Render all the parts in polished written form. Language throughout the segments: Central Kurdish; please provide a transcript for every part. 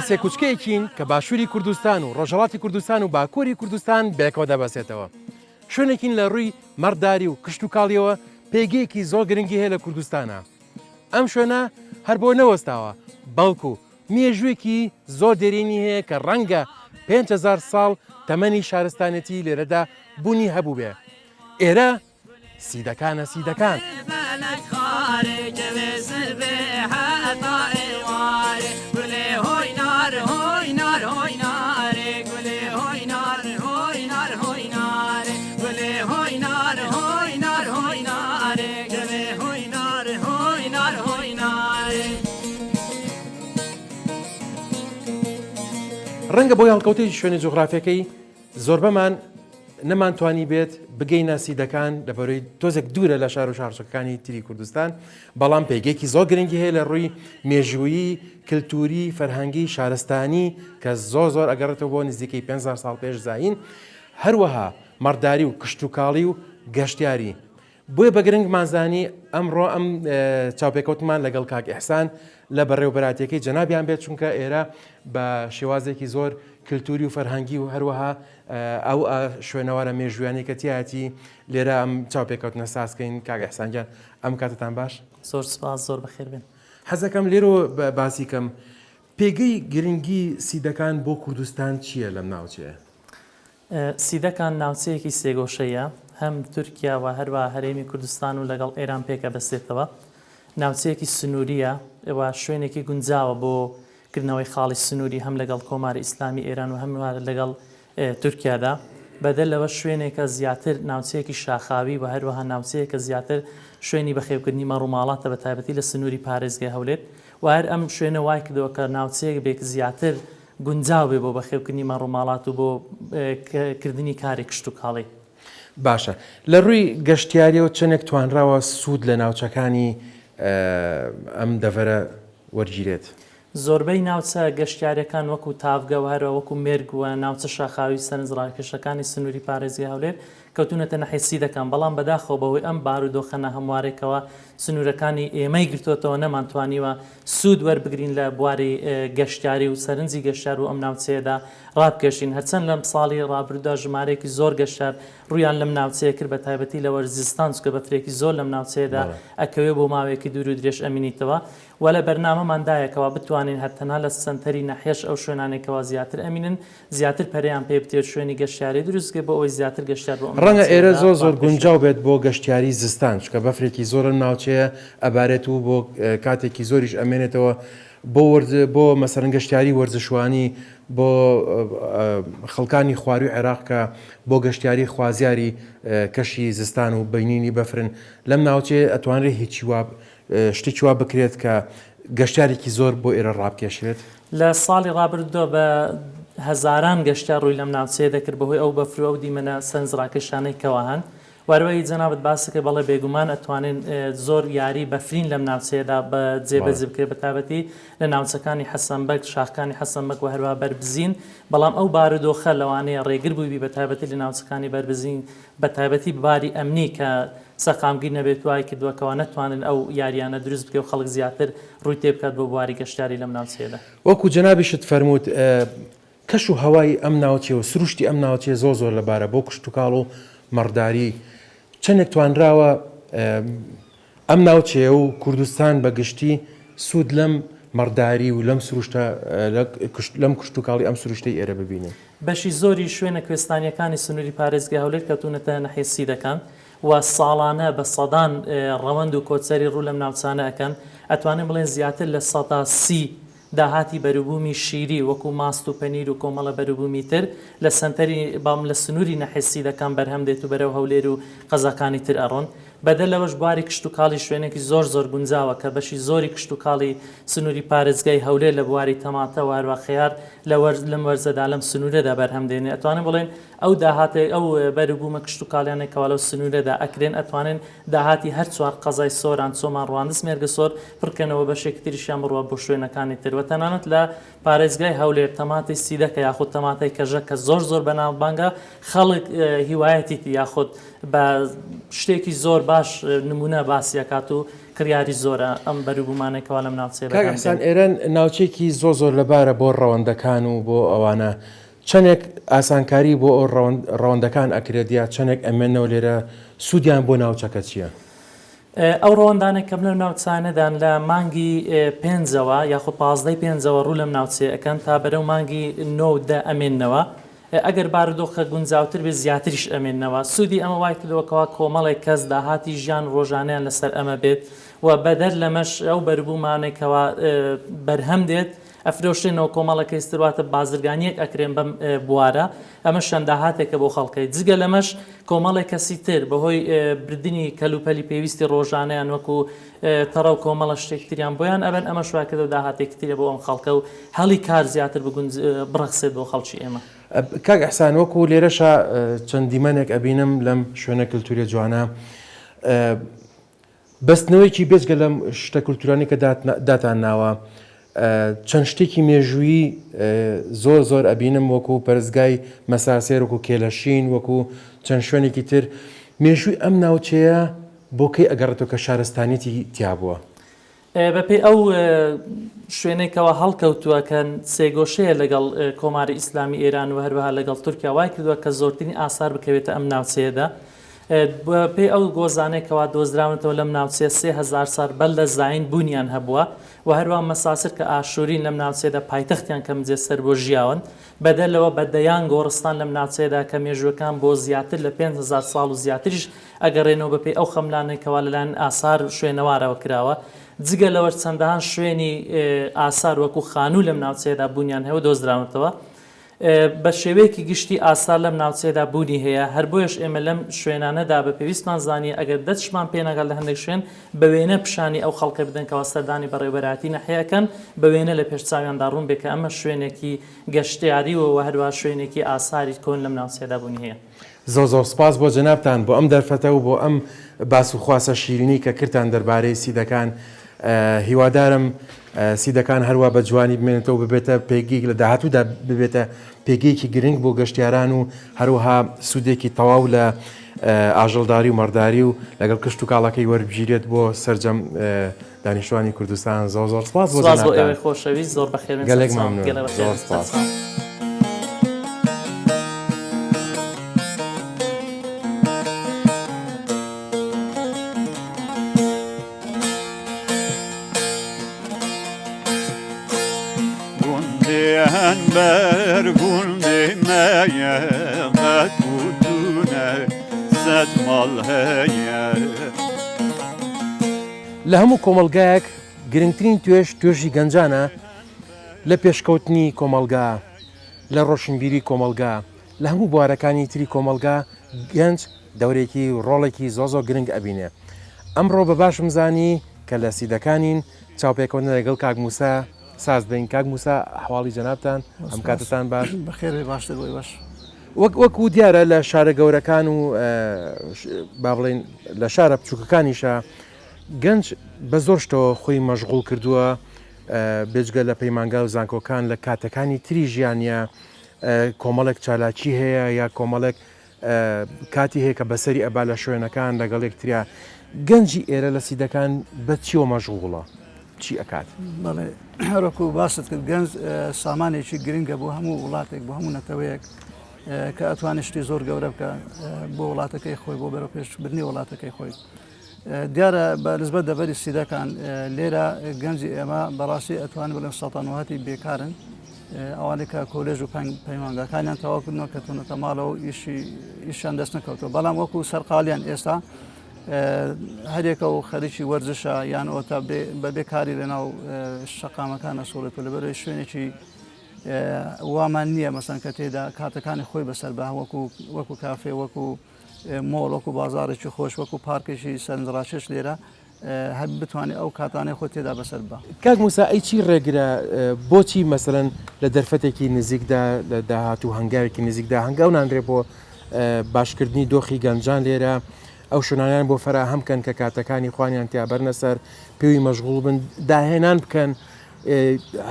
دەسێ کوچکەیەکین کە باشووری کوردستان و ڕۆژهەڵاتی کوردستان و باکووری کوردستان بێکەوە دەبەسێتەوە. شوێنێکین لە ڕووی مەڕداری و کشت و کاڵیەوە پێگەیەکی زۆر گرنگی هەیە لە کوردستانە. ئەم شوێنە هەر بۆ نەوەستاوە بەڵکو مێژوویەکی زۆر دێرینی هەیە کە ڕەنگە 5,000 ساڵ تەمەنی شارستانەتی لێرەدا بوونی هەبوو بێ. ئێرە سیدەکانە سیدەکان. ڕەنگە بۆی هەڵکەوتێکی شوێنی جوغرافیەکەی زۆربەمان نەمانتوانی بێت بگەینە سیدەکان لەبەرەوەی تۆزێک دوورە لە شار و شارچەکانی تری کوردستان، بەڵام پێگەیەکی زۆر گرنگی هەیە لە ڕووی مێژوویی، کللتوری، فەرهەنگی، شارستانی کە زۆر ئەگەڕێتەوە بۆ نزیکەی 5,000 ساڵ پێش زاین، هەروەها مەڕداری و کشت و کاڵی و گەشتیاری. بۆیە بە گرنگ مازانی ئەمڕۆ ئەم چاوپێکەوتمان لەگەڵ کاک ئیحسان لە بەڕێوەبەراتیەکەی جەنابیان بێت، چونکە ئێرە بە شێوازێکی زۆر کللتوری و فەرهەنگی و هەروەها ئەو شوێنەوەرە مێژویانی کە تیاتی لێرە ئەم چاوپێکەوتنە سازکەین. کاک ئیحسانجان ئەم کاتتان باش؟ زۆر سپاس، زۆر بەخێر بێن. حەزەکەم لێرەوە باسی کەم پێگەی گرنگی سیدەکان بۆ کوردستان چییە لەم ناوچەیە؟ سیدەکان ناوچەیەکی سێگۆشەیە، هەم تورکیا و هەروە هەرێمی کوردستان و لەگەڵ ئێران پێکە بەستێتەوە. ناوچەیەکی سنووریە ئەوە شوێنێکی گونجاوە بۆ کردنەوەی خاڵی سنووری هەم لەگەڵ کۆماری ئیسلامی ئێران و هەم لەگەڵ تورکیادا. بەدەلەوە شوێنێکە زیاتر ناوچەیەکی شاخاوی و هەروەها ناوچەیەکە زیاتر شوێنی بەخێوکردنی مەڕووماڵاتە بە تایبەتی لە سنووری پارێزگای هەولێر و هەر ئەم شوێنە وای کردەوە کە ناوچەیەک بێک زیاتر گونجاو بێ بۆ بەخێوکردنی مەڕووماڵات و بۆ کردنی کاری کشت و کاڵی. باشە، لە ڕووی گەشتیاریەوە چەندێک توانراوە سوود لە ناوچەکانی ئەم دەڤەرە وەرگیرێت؟ زۆربەی ناوچە گەشتیارەکان وەکو تاڤگە و هەروە وەکو مێرگ و ناوچە شاخاوی سەرنجڕاکێشەکانی سنووری پارێزگای هەولێر کەوتونەتە ناحیە سیدەکان، بەڵام بەداخەوە بەوەی ئەم بارودۆخەنە هەموارێکەوە سنوورەکانی ئێمەی گرتوۆتەوە نەمانتوانیوە سوود وەربگرین لە بواری گەشتیاری و سەرنجی گەشتیار و ئەم ناوچەیەدا ڕابکێشین. هەرچەند لەم ساڵی ڕابردوودا ژمارەیەکی زۆر گەشتیار ڕوویان لەم ناوچەیە کرد بە تایبەتی لە وەرزستان، چکە بەفرێکی زۆر لەم ناوچەیەدا ئەکەوێ بۆ ماوەیەکی دوور و درێژ ئەمینیتەوە و لە بەرنامەماندایەکەوە بتوانین هەرتەنها لە سنتەری ناحیەش ئەو شوێنانێکەوە زیاتر ئەمینن، زیاتر پەریان پێ بتێت شوێنی گەشتیاری دروستکە بۆ ئەوەی زیاتر گەشتیار بۆ ڕەنگە ئێرە زۆر گونجاو بێت بۆ گەشتیاری زستان، چکە بەفرێکی زۆر ناوچەیە ئەبارێت و بۆ کاتێکی زۆریش ئەمێنێتەوە بۆ مەسەرەن گەشتیاری وەرزشوانی بۆ خەڵکانی خواروی عێراق کە بۆ گەشتیاری خوازیاری کەشی زستان و بینینی بەفرن لەم ناوچەیە ئەتوانرێت هیچی شتێکی وا بکرێت کە گەشتارێکی زۆر بۆ ئێرە ڕابکێشێت. لە ساڵی ڕابردووە بە هەزاران گەشتیار ڕووی لەم ناوچەیە دەکرد بەهۆی ئەو بەفرۆ و دیمەنە سەرنجڕاکێشانەی کەوا هەن. وەروەی جەنابەت باسەکە بەڵێ بێگومان ئەتوانین زۆر یاری بەفرین لەم ناوچەیەدا بە جێبەجێ بکرێت بە تایبەتی لە ناوچەکانی حەسەنبەک، شاخەکانی حەسەنبەک و هەروە بەربزین، بەڵام ئەو بارودۆخە لەوانەیە ڕێگر بووی بە تایبەتی لە ناوچەکانی بەربزین بە تایبەتی باری ئەمنی کە سەقامگیر نەبێت وای کردووەکەوە نەتوانن ئەو یاریانە دروست بکە و خەڵک زیاتر ڕووی تێ بکات بۆ بواری گەشتیاری لەم ناوچەیەدا. وەکو جەنابیشت فەرمووت کەش و هەوای ئەم ناوچەیە و سروشتی ئەم ناوچەیە زۆر لەبارە بۆ کشت و کاڵ و مەڕداری چەندێک توانراوە ئەم ناوچەیە و کوردستان بەگشتی سوود لەم مەڕداری و لەم سروشتە لەم کشت و کاڵی ئەم سروشتەی ئێرە ببینێ؟ بەشی زۆری شوێنە کوێستانیەکانی سنووری پارێزگای هەولێر کەوتونەتە ناحیە سیدەکان و ساڵانە بە سەدان ڕەوەند و کۆچەری ڕوو لەم ناوچانە ئەکەن. ئەتوانین بڵێن زیاتر لە 130 داهاتی بەروبوومی شیری وەکو ماست و پەنیر و کۆمەڵە بەروبوومی تر لە سنتەری بام لە سنووری ناحیە سیدەکان بەرهەم دێت و بەرەو هەولێر و قەزاکانی تر ئەڕۆن. بەدەلەوەش بواری کشت و کاڵی شوێنێکی زۆر گونجاوە کە بەشی زۆری کشت و کاڵی سنووری پارێزگای هەولێر لە بواری تەماتە و هەروە خەیار لەم وەرزەدا لەم سنوورەدا بەرهەم دێنێ. ئەتوانین بڵێن ئەو داهاتێک ئەو بەروبوومە کشت و کاڵیانێکەوە لەو سنوورەدا ئەکرێن، ئەتوانن داهاتی هەر چوار قەزای سۆران چۆمان ڕواندز مێرگە سۆر پڕکەنەوە بەشێکی تریشیان بڕوە بۆ شوێنەکانی تر. و تەنانەت لە پارێزگای هەولێر تەماتی سیدەکە یاخود تەماتەی کەژە کە زۆر بەناوبانگە خەڵک هیوایەتی یاخود بە شتێکی زۆر باش نمونە باسیەکات و کریاری زۆرە ئەم بەروبوومانێکەوە لەم ناوچەیەکەسان ئێرە ناوچێکی زۆر لەبارە بۆ ڕەوەندەکان و بۆ ئەوانە چەندێک ئاسانکاری بۆ ئەو ڕەوەندەکان ئەکرێت یا چەندێک ئەمێنەوە لێرە سوودیان بۆ ناوچەکە چییە؟ ئەو ڕەوەندانێک کەم لەم ناوچانەدان لە مانگی پێنجەوە یاخود 15 ڕوو لەم ناوچێ ئەەکەن تا بەرەو مانگی 9 ئەمێنەوە ئەگەر بارودۆخە گونجاوتر بێ زیاتریش ئەمێنەوە سوودی ئەمە وای کردەوەکەوە کۆمەڵێک کەس داهاتی ژیان ڕۆژانیان لەسەر ئەمە بێت و بەدەر لەمەش ئەو بەربوومانێکەوە بەرهەم دێت ئەفرۆشتێنەوە کۆمەڵەکە ئسترواتە بازرگانیەک ئەکرێن بەم بوارە ئەمە شەنداهاتێکە بۆ خەڵکەی جگە لەمەش کۆمەڵێک کەسی تر بەهۆی بردننی کەلوپەلی پێویستی ڕۆژانیان وەکو تەڕە و کۆمەڵە شتێکتریان بۆیان ئەبەن ئەمە شواکەدە داهاتێکترە بۆ ئەم خەڵکە و هەڵی کار زیاتر بڕەخسێت بۆ خەڵکی ئێمە. کاک ئەحسان وەکو لێرەشە چەند دیمەنێک ئەبینم لەم شوێنە کللتوری جوانە بەستنەوەیکی بێزگە لەم شتە کللتورانی کە داتان ناوە چەند شتێکی مێژووی زۆر ئەبینم وەکو پەرزگای مەساسێر وەکو کێلەشین وەکو چەند شوێنێکی تر مێژووی ئەم ناوچەیە بۆکەی ئەگەڕێتەوە کە شارستانیەتی تیا بووە. بەپێی ئەو شوێنێکەوە هەڵکەوتووەکەن سێگۆشەیە لەگەڵ کۆماری ئیسلامی ئێران و هەروەها لەگەڵ تورکیا وای کردووە کە زۆرترین ئاسار بکەوێتە ئەم ناوچەیەدا پێی ئەو گۆزانێکەوە دۆزراونەتەوە لەم ناوچێ 3000 سال بەل لە زاین بوونیان هەبووە و هەروە مەساسر کە ئاشورین لەم ناوچێدا پایتەختیان کەم جێسەر بۆ ژیاون بەدەلەوە بەدەیان گۆڕستان لەم ناوچێدا کە مێژوەکان بۆ زیاتر لە 5000 ساڵ و زیاتریش ئەگەڕێنەوە بەپێی ئەو خەملانێکەوە لەلایەن ئاسار شوێنەوارەوە کراوە جگە لەوە چەندەهان شوێنی ئاسار وەکو خانوو لەم ناوچەیەدا بوونیان هەیە دۆزراونەتەوە بە شێوەیەکی گشتی ئاسار لەم ناوچەیەدا بوونی هەیە هەر بۆیش ئێمە لەم شوێنانەدا بە پێویستمان زانیە ئەگەر دەستشمان پێنەگەڵ لە هەندێک شوێن بە وێنە پیشانی ئەو خەڵکە بدەن کەەوە سەردانی بەڕێوەبەراتی نەحەیەکەن بە وێنە لە پێشچاویاندا ڕوون بێ کە ئەمە شوێنێکی گەشتیاری و هەروە شوێنێکی ئاساری کۆن لەم ناوچەیەدا بوونی هەیە. زۆر سپاس بۆ جەنابتان بۆ ئەم دەرفەتە و بۆ ئەم باس و خواسە شیرینی کە کردان دەربارەی سیدەکان هیوادارم سیدەکان هەروە بە جوانی بمێنێتەوە ببێتە پێگیک لە داهاتوودا ببێتە پێگەیەکی گرنگ بۆ گەشتیاران و هەروەها سوودێکی تەواو لە ئاژەڵداری و مەڕداری و لەگەڵ کشت و کاڵەکەی وەربگیرێت بۆ سەرجەم دانیشتوانی کوردستان زۆر سپاس بۆ ئێوەی خۆشەویست زۆر بەخێر گەلێک مەمنون زۆر سپاس. بر گونده مایه مکودونه زد مال هیه لە هەموو کۆمەلگایەک گرنگترین توێژی گەنجانە لە پێشکەوتنی کۆمەلگا لە ڕۆشنبیری کۆمەلگا لە هەموو بوارەکانی تری کۆمەلگا گەنج دەورێکی ڕۆڵێکی زۆ گرنگ ئەبینێ. ئەمڕۆ بە باشم زانی کە لە سیدەکانین چاوپێکەوەن لەگەڵ کاک موسا ساز دەین. کاک موسا حواڵی جەنابتان ئەم کاتتان باش بەخێر باشتر بۆی باش وەکو دیارە لە شارە گەورەکان و با بڵێن لە شارە بچووکەکانیشە گەنج بە زۆر شتەوە خۆی مەشغوڵ کردووە بێجگە لە پەیمانگا و زانکۆکان لە کاتەکانی تری ژیانە کۆمەڵێک چالاکی هەیە یا کۆمەڵێک کاتی هەیە کە بەسەری ئەبا لە شوێنەکان لەگەڵێک تریا گەنجی ئێرە لە سیدەکان بە چیوە مەشغوڵە چی ئەکات؟ بەڵێ هەرۆکو باست کرد گەنج سامانێکی گرنگە بۆ هەموو وڵاتێک بۆ هەموو نەتەوەیەک کە ئەتوانێت شتی زۆر گەورە بکە بۆ وڵاتەکەی خۆی بۆ بەرەو پێشبردنی وڵاتەکەی خۆی. دیارە بە نسبەت دەبەری سیدەکان لێرە گەنجی ئێمە بەڕاستی ئەتوانێت بڵێن سەڵتانوهاتی بێکارن ئەوانەی کە کۆلێژ و پەیمانگاکانیان تەواوکردنەوە کە تونەتە ماڵەوە و ئیشیان دەست نەکەوتەوە بەڵام وەکو سەرقالیان ئێستا هەرێکە و خەریکی وەرزشە یان ئۆتا بەبێ کاری لەناو شەقامەکانە سوڵێت و لەبەرەوەی شوێنێکی وامان نییە مەسەن کە تێدا کاتەکانی خۆی بەسەر بە وەکو کافێ وەکو مۆڵ وەکو بازارێکی خۆش وەکو پارکێکی سەرنجڕاکێش لێرە هەر بتوانێت ئەو کاتانەی خۆ تێدا بەسەر بە. کاک موسا ئەی چی ڕێگرە بۆچی مەسەرەن لە دەرفەتێکی نزیکدا لە داهات و هەنگاوێکی نزیکدا هەنگاو نانرێ بۆ باشکردنی دۆخی گەنجان لێرە ئەو شوێنانیان بۆ فەراهەم بکەن کە کاتەکانی خوانیان تیا بەرنە سەر پێوی مەشغوڵ بن داهێنان بکەن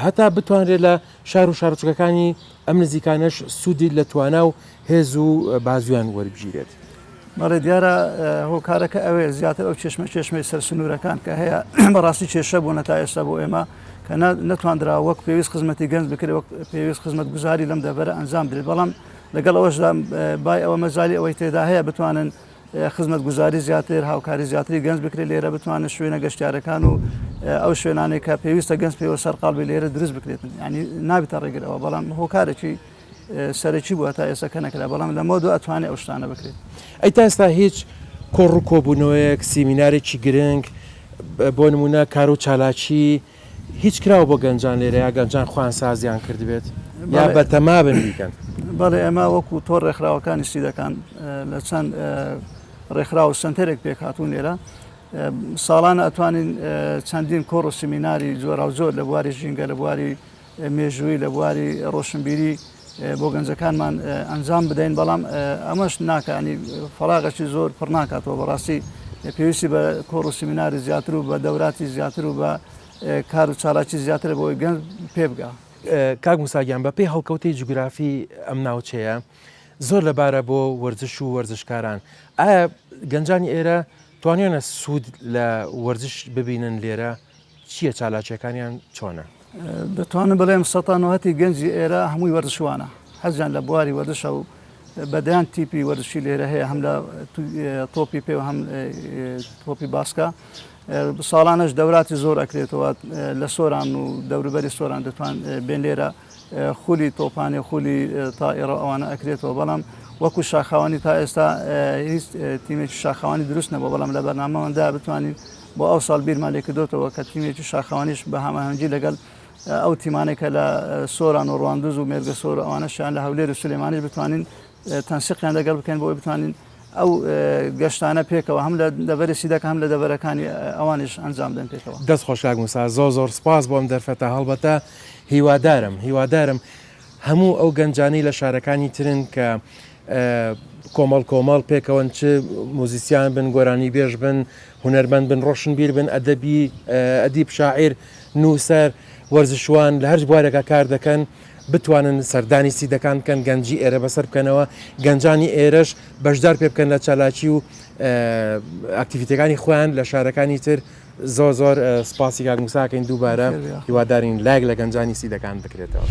هەتا بتوانرێت لە شار و شارچووکەکانی ئەم نزیکانەش سوودی لە توانە و هێز و بازویان وەربگیرێت. بەڵێ دیارە هۆکارەکە ئەوەیە زیاتر ئەو چێشمەی سەر سنوورەکان کە هەیە بەڕاستی کێشە بوونە تا ئێستا بۆ ئێمە کە نەتواندرا وەک پێویست خزمەتی گەنج بکرێت وەک پێویست خزمەت گوزاری لەم دەبەرە ئەنجام درێت بەڵام لەگەڵ ئەوەشدا بای ئەوە مەزالی ئەوەی تێدا هەیە بتوانن خزمەت گوزاری زیاتر هاوکاری زیاتری گەنج بکرێت لێرە بتوانن شوێنە گەشتیارەکان و ئەو شوێنانێک کە پێویستە گەنج پێوە سەرقاڵبی لێرە دروست بکرێتن ینی نابێتە ڕێگرەوە بەڵام هۆکارێکی سەرەکی بووە تا ئێستا کە نەکرا بەڵام لەمە دوو ئەتوانێت ئەو شتانە بکرێت ئەی تا ئێستا هیچ کۆڕ و کۆبوونەوەیەک سیمینارێکی گرنگ بۆ نمونە کار و چالاکی هیچ کراوە بۆ گەنجان لێرە یا گەنجان خوان سازیان کردبێت یا بەتەما بن بیکەن بەڵێ ئەمە وەکو تۆڕ ڕێکخراوەکانی سیدەکان لە چەند ڕێکخرا و سنتەرێک پێک هاتوون لێرە ساڵانە ئەتوانین چەندین کۆڕ و سیمیناری جۆرا و زۆر لە بواری ژینگە لە بواری مێژووی لە بواری ڕۆشنبیری بۆ گەنجەکانمان ئەنجام بدەین بەڵام ئەمەش ناکانی فەڵاغەکی زۆر پڕ ناکاتەوە بەڕاستی پێویستی بە کۆڕ و سیمیناری زیاتر و بە دەوراتی زیاتر و بە کار و چالاکی زیاتر بۆی گەنج پێ بگا. کاک موساگیان بە پێی هەڵکەوتەی جوگرافی ئەم ناوچەیە زۆر لەبارە بۆ وەرزش و وەرزشکاران ئایا گەنجانی ئێرە توانیانە سوود لە وەرزش ببینن لێرە چییە چالاکیەکانیان چۆنە؟ دەتوانم بڵێم سەتانەتی گەنجی ئێرە هەمووی وەرزشوانە حەزیان لە بواری وەرزشە و بەدەیان تیپی وەرزشی لێرە هەیە هەم لە تۆپی پێ و هەم تۆپی باسکە ساڵانەش دەوراتی زۆر ئەکرێتەوە لە سۆران و دەوروبەری سۆران دەتوان بێن لێرە خولی تۆپانێ خولی تائیرە ئەوانە ئەکرێتەوە بەڵام وەکو شاخاوانی تا ئێستا هیچ تیمێکی شاخاوانی دروست نەبووە بەڵام لە بەرنامەوەدا بتوانین بۆ ئەو ساڵ بیرمان لێ کردوتەوە کە تیمێکی شاخاوانیش بە هەماهەنگی لەگەڵ ئەو تیمانێکە لە سۆران و ڕواندوز و مێرگە سۆر ئەوانەشیان لە هەولێر و سلێمانیش بتوانین تەنسیقیان لەگەڵ بکەین بۆ بتوانین ئەو گەشتانە پێکەوە هەم لە دەبەری سیدەکە هەم لە دەبەرەکانی ئەوانش ئەنجام دەن پێکەوە. دەست خۆش کاک موسا زۆر سپاس بۆ ئەم دەرفەتە هەڵبەتە هیوادارم هەموو ئەو گەنجانەی لە شارەکانی ترن کە کۆمەڵ پێکەوەن چ موزیسیان بن گۆرانی بێژ بن هونەرمەند بن ڕۆشنبیر بن ئەدیب شاعیر نووسەر وەرزشوان لە هەر بوارێکە کار دەکەن بتوانن سەردانی سیدەکان بکەن گەنجی ئێرە بەسەر بکەنەوە گەنجانی ئێرەش بەشدار پێ بکەن لە چالاکی و ئاکتیڤیتەکانی خۆیان لە شارەکانی تر زۆر سپاسی کاک موساکەین دووبارە هیوادارین لایک لە گەنجانی سیدەکان بکرێتەوە.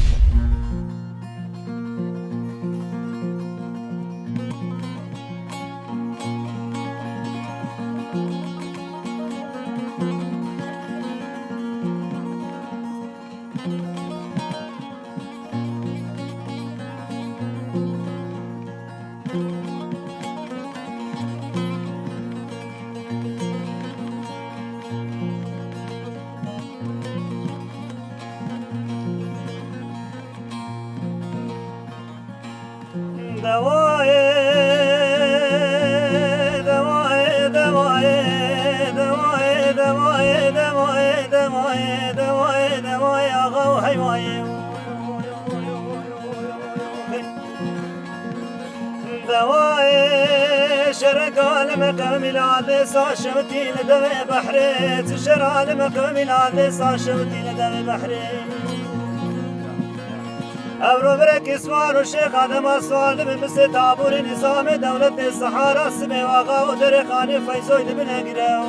شوتي لدوي بحري تشر على مقام العدس شوتي لدوي بحري أبرو برك اسوار الشيخ آدم السؤال من مثل تعبور نظام دولة الصحارى سمي واغا ودرخاني فيزويد من هجرة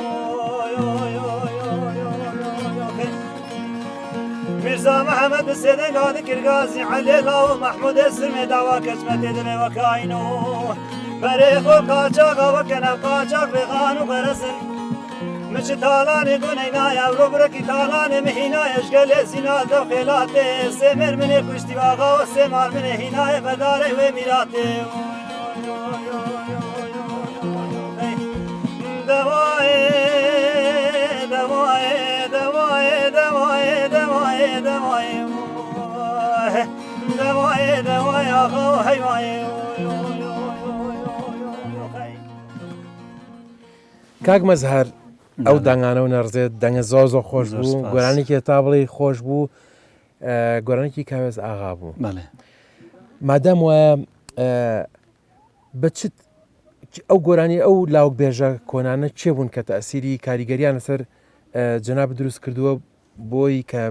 ميرزا محمد السيدة قاد كرغازي علي الله ومحمود السلمي دعوة كشمة دمي وكاينو بريخ وقاچاق وكنب قاچاق بغان وغرسن مش تالاني قنينا يا ربرك تالاني مهينا يشغل زنا دو خيلاتي سمر من كشتي واغا وسمار من هنا بداري وميراتي دواي دواي دواي دواي دواي دواي دواي دواي اخو هيواي کاک مەزهەر ئەو دەنگانە و نەرزێت دەنگە زۆر خۆش بوو گۆرانێکی تا بڵێ خۆش بوو گۆرانێکی کاوێز ئاغا بوو مادام وایە بەچت ئەو گۆرانی ئەو لاوک بێژە کۆنانە چێ بوون کە تەئسیری کاریگەریان لەسەر جەناب دروست کردووە بۆی کە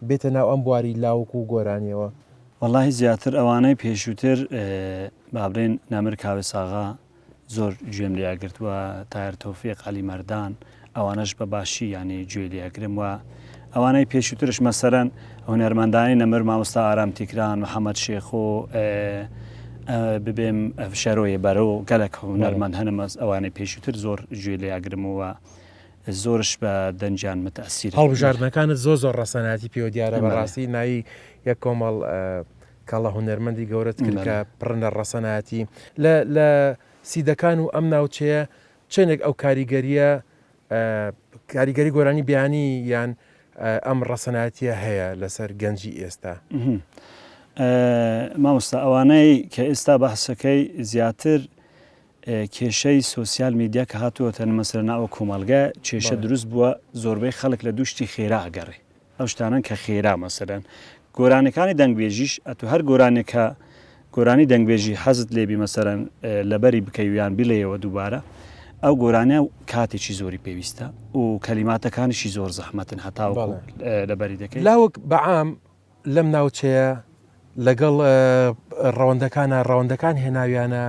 بێتە ناو ئەم بواری لاوک و گۆرانیەوە وەڵاهی زیاتر ئەوانەی پێشووتر بابرێن نەمر کاوێساغا زۆر گوێم لێگرتووە تایر تۆفیق علی مەردان ئەوانەش بە باشی ینی گوێ لێگرم وە ئەوانەی پێشووترش مەسەرەن هونەرمەندانی نەمر مامۆستا ئارام تیکران محەممەد شێخ و ببێم شەرۆیە بەرە و گەلک هونەرمەند هەنمەز ئەوانەی پێشووتر زۆر گوێ لێگرمەوە زۆرش بە دەنجان متەسیر هەڵبژاردنەکانت زۆر ڕەسەناتی پێوە دیارە بەڕاستی ناوی یەک کۆمەڵ کاڵە هونەرمەندی گەورەت کرد کە پڕنە ڕەسەناتی لە سیدەکان و ئەم ناوچەیە چێنێک ئەو کاریگەری گۆرانی بیانی یان ئەم ڕەسەناتیە هەیە لەسەر گەنجی ئێستا مامۆستا ئەوانەی کە ئێستا بەحسەکەی زیاتر کێشەی سوسیال میدیا کە هاتووەتە مەسەر ناوە کۆمەلگە کێشە دروست بووە زۆربەی خەڵک لە دووشتی خێرا ئەگەڕێ ئەو شتانن کە خێرا مەسەرەن گۆرانەکانی دەنگبێژیش ئەتو هەر گۆرانێکە گۆرانی دەنگبێژی حەزت لێبی مەسەرەن لەبەری بکەویان بلێەوە دووبارە ئەو گۆرانە کاتێکی زۆری پێویستە و کەلیماتەکانیشی زۆر زەحمەتن هەتاو لەبەری دەکەی لاوەک بەعام لەم ناوچەیە لەگەڵ ڕەوەندەکان هێناویانە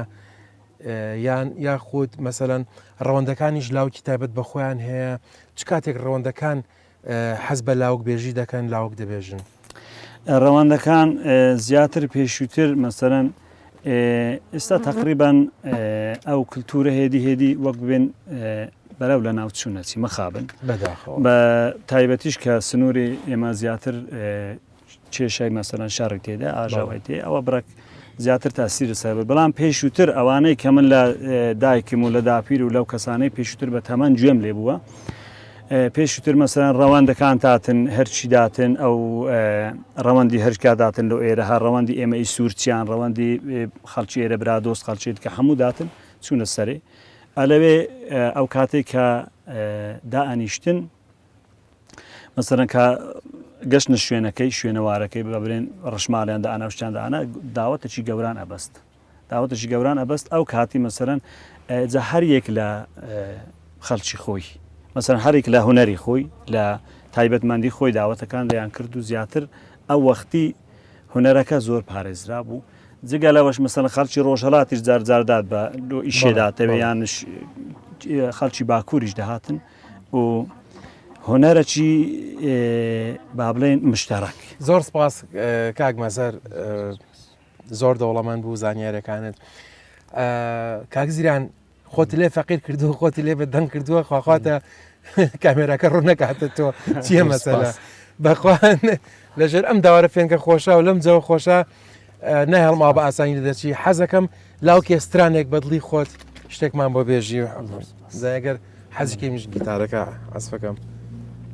یان یاخود مەسەلەن ڕەوەندەکانیش لاوکی تایبەت بە خۆیان هەیە چ کاتێک ڕەوەندەکان حەز بە لاوک بێژی دەکەن لاوک دەبێژن ڕەوەندەکان زیاتر پێشووتر مەسەرەن ئێستا تقریبان ئەو کللتورە هێدی وەک ببێن بەرەو لە ناوچوونەچی مەخابن بە تایبەتیش کە سنووری ئێمە زیاتر کێشای مەسەرەن شارێک تێدا ئاژاوای تێ ئەوە بڕک زیاتر تاسیرە سەر بەڵام پێشووتر ئەوانەی کە من لە دایکم و لە داپیر و لەو کەسانەی پێشووتر بە تەمەەن گوێم لێ بووە پێشووتر مەسەرەن ڕەوەندەکان تاتن هەرچی داتن ئەو ڕەوەندی هەرکداتن لەو ئێرە هەر ڕەوەندی ئێمەی سوورچیان ڕەوەندی خەڵکی ئێرە برا دۆست خەڵچێت کە هەموو داتن چوونە سەرێ ئەلەوێ ئەو کاتێک کە دائەنیشتن مەسەرەن کە گەشتە شوێنەکەی شوێنەوارەکەی ببرێن ڕشمالیان دااناوشتیان دانا داوەتەی گەوران ئەبەست داوەتەی گەوران ئەبەست ئەو کاتی مەسەرەن جە هەر یەک لە خەڵکی خۆی مەسەرەن هەرێک لە هوەری خۆی لە تایبەتمەندی خۆی داوەتەکان لەیان کرد و زیاتر ئەو وەختی هوەرەکە زۆر پارێزرا بوو جگە لەوەش مەسەن خەڵکی ڕۆژهڵاتیش جارجاردات بە ئیشێداتەوە یانش خەڵکی باکووریش دەهاتن و هۆنەرەکی با بڵێن مشتەڕک زۆر سپاس کاک مەسەر زۆر دەوڵەمەند بوو زانیارەکانت کاک زیران خۆت لێ فەقیر کردو خۆتی لێ بە دەنگ کردووە خواخواتە کامێراکە ڕوو نەکاتە تۆ چییە مەسەلە بەخواان لەژێر ئەم داوارە فێنکە خۆشە و لەم جەوە خۆشە نەهێڵما بە ئاسانی دەچی حەزەکەم لاو کێسترانێک بەدڵی خۆت شتێکمان بۆ بێژی زایگەر حەزیکەی مش گیتارەکە ئەسفەکەم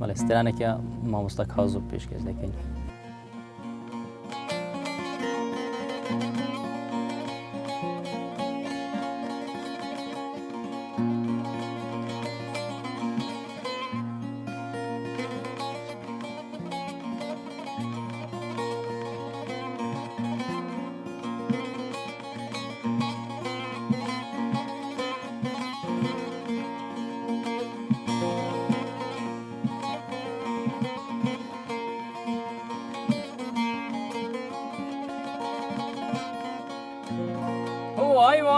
مەلەسترانێکە مامۆستا کاز و پێشکەش دەکەین. وای وای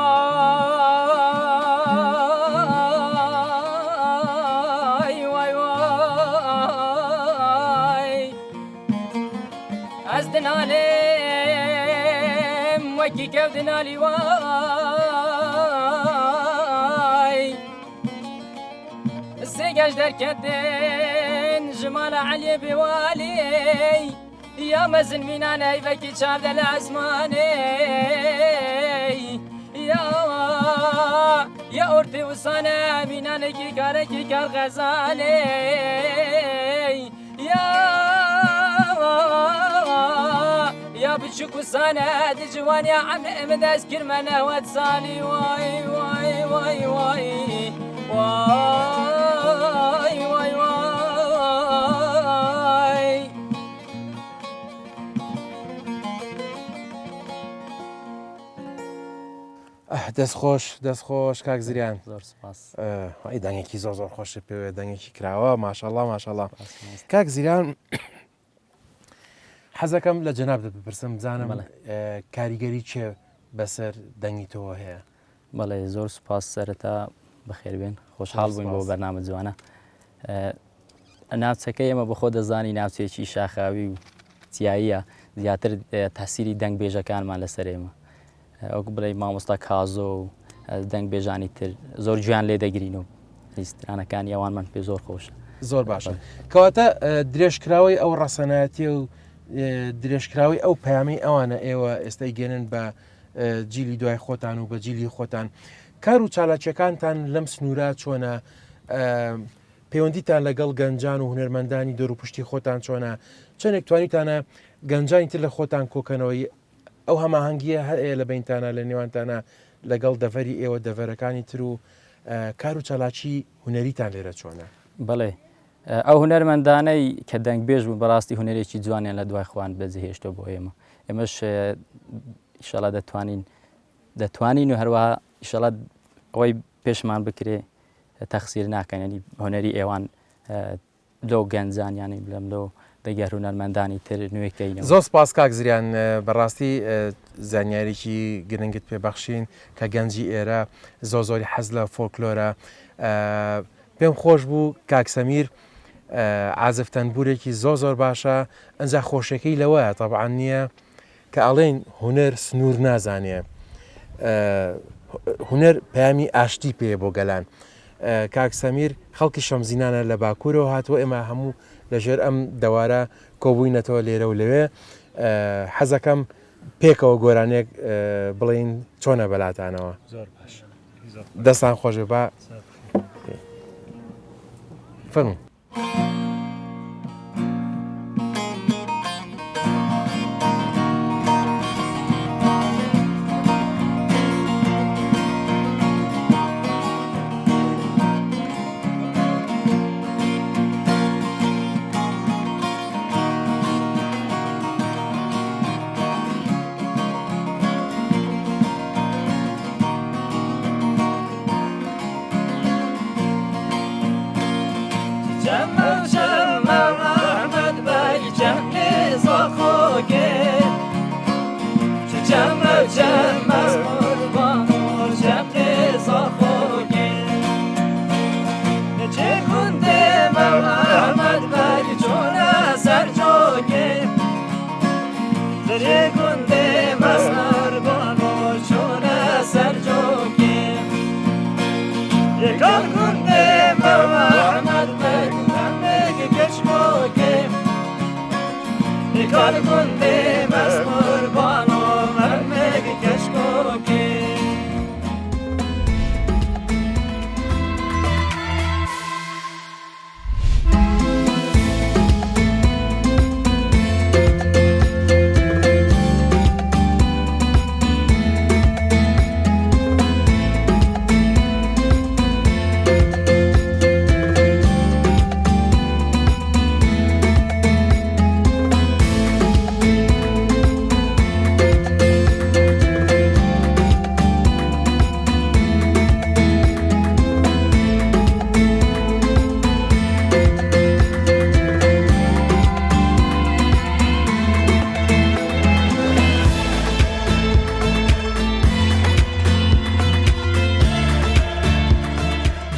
وای وای از دنالم وکی کف دنالی وای سیگش در کدن جمال علی بوالی یا مزن مینانه وکی چاب دل اسمانه یا ارتی وسانه مینانه کی کاره کی کار غزاله یا بچوک وسانه دی جوانی عم امداز کرمانه وات سالی وای وای وای وای وای وای وای دەستخۆش دەستخۆش کاک زریان زۆر سپاس. دەنگێکی زۆر زۆر خۆشە پێوێ دەنگێکی کراوە ماشەڵڵا ماشەڵڵا کاک زیران حەزەکەم لە جەناب بپرسم بزانم کاریگەری چێ بەسەر دەنگی تۆ هەیە بەڵێ زۆر سوپاس سەرەتا بەخێربێن خۆشحاڵ بووین بۆ بەرنامە جوانە ناوچەکەی ئێمە بەخۆ دەزانی ناوچێکی شاخاوی و چیاییە زیاتر تاسیری دەنگ بێژەکانمان لەسەر ئێمە ئەوکو بڵێ مامۆستا کازۆ و دەنگ بێژانی تر زۆر گویان لێ دەگرین و لیسترانەکانی ئەوانمان پێ زۆر خۆشە زۆر باشە کەواتە درێژکراوی ئەو ڕەسەنایەتی و درێژکراوی ئەو پەیامی ئەوانە ئێوە ئێستای گەێنن بە جیلی دوای خۆتان و بە جیلی خۆتان کار و چالاکیەکانتان لەم سنوورە چۆنە پەیوەندیتان لەگەڵ گەنجان و هونەرمەندانی دەور و پشتی خۆتان چۆنە چەندێک توانیتانە گەنجانی تر لە خۆتان کۆکەنەوەی ئەو هەماهەنگیە هەر ئێ لە بینتانە لە نێوانتانە لەگەڵ دەڤەری ئێوە دەڤەرەکانی تر و کار و چالاکی هونەریتان لێرە چۆنە بڵێ ئەو هونەرمەندانەی کە دەنگ بێژ بوو بەڕاستی هونەرێکی جوانیان لە دوای خوان بەجێهێشتە بۆ ئێمە ئێمەش ئیشەڵا دەتوانین و هەروەها ئیشەڵا ئەوەی پێشمان بکرێ تەخسیر ناکەن ینی هۆنەری ئێوان لەو گەنجانیانی بلەم لەو دەگەر هونەرمەندانی تر نوێکەین زۆر سپاس کاک زریان بەڕاستی زانیاریی گرنگت پێبەخشین کە گەنجی ئێرە زۆری حەز لە فۆلکلۆرە پێم خۆش بوو کاک سەمیر عازفتەنبورێکی زۆر باشە ئەنجا خۆشەکەی لەوەیە تەبعاان نییە کە ئەڵێن هونەر سنوور نازانێ هونەر پەیامی ئاشتی پێ بۆ گەلان کاک سەمیر خەڵکی شەمزینانە لە باکوورەوە هاتووە ئێمە هەموو لەژێر ئەم دەوارە کۆبووینەتەوە لێرە و لەوێ حەزەکەم پێکەوە گۆرانێک بڵین چۆنە بەلاتانەوە دەستان خۆشێ با فەرموو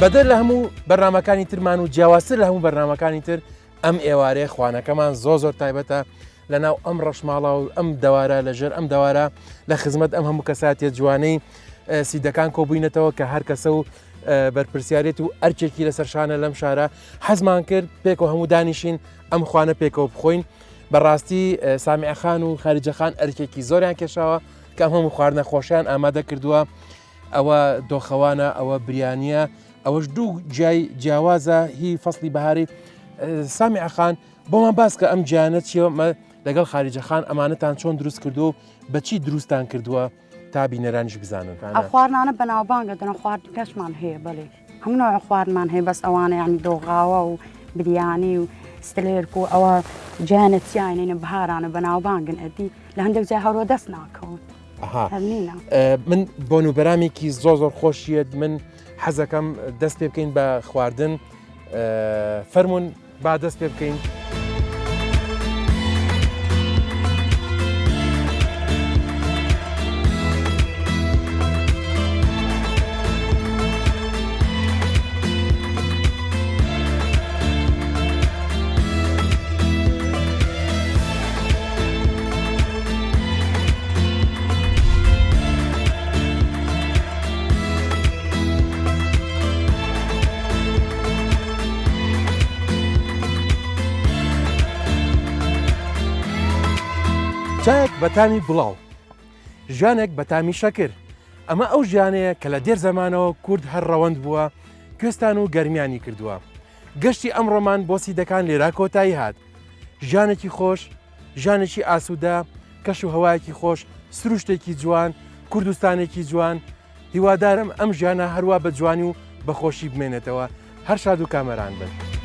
بەدەر لە هەموو بەرنمەکانی ترمان و جیاوازتر لە هەموو بەرنمەکانی تر ئەم ئێوارەیە خوانەکەمان زۆر تایبەتە لەناو ئەم ڕەشماڵە و ئەم دەوارە لەژێر ئەم دەوارە لە خزمەت ئەم هەموو کەساتیە جوانەی سیدەکان کۆبووینەتەوە کە هەر کەسە و بەرپرسیارێت و ئەرکێکی لەسەر شانە لەم شارە حەزمان کرد پێکەوە هەموو دانیشین ئەم خوانە پێکەوە بخۆین بەڕاستی سامیعخان و خاریجەخان ئەرکێکی زۆریان کێشاوە کە ئەم هەموو خواردنە خۆشیان ئامادە کردووە ئەوە دۆخەوانە ئەوە بریانە ئەوەش دوو جای جیاوازە هی فەسڵی بەهاری سامیعخان بۆمان باس کە ئەم گیانە چیەوە لەگەڵ خاریجەخان ئەمانەتان چۆن دروست کردو و بەچی دروستان کردووە تا بینەرانیش بزانن خواردانە بەناوبانگە دەنە خواردکەشمان هەیە بڵێ هەموو نوع خواردمان هەیە بەس ئەوانە ینی دۆغاوە و بریانی و ستلێرک و ئەوە جیانە چیانینە بەهارانە بەناوبانگن ئەدی لە هەندێک جای هەرۆ دەست ناکەون من بۆنوبەرامێکی زۆر خۆشیت من حەزەکەم دەست پێ بکەین بە خواردن فەرمونون با دەست پێ بکەین. چایەک بە تامی بڵاو ژیانێک بە تامی شەکر ئەمە ئەو ژیانەیە کە لە دێر زەمانەوە کورد هەر ڕەوەند بووە کوێستان و گەرمیانی کردووە گەشتی ئەمڕۆمان بۆ سیدەکان لێرا کۆتایی هات ژیانێکی خۆش ژانێکی ئاسوودا کەش و هەوایەکی خۆش سروشتێکی جوان کوردستانێکی جوان هیوادارم ئەم ژیانە هەروە بە جوانی و بەخۆشی بمێنێتەوە هەر شاد و کامەران بن.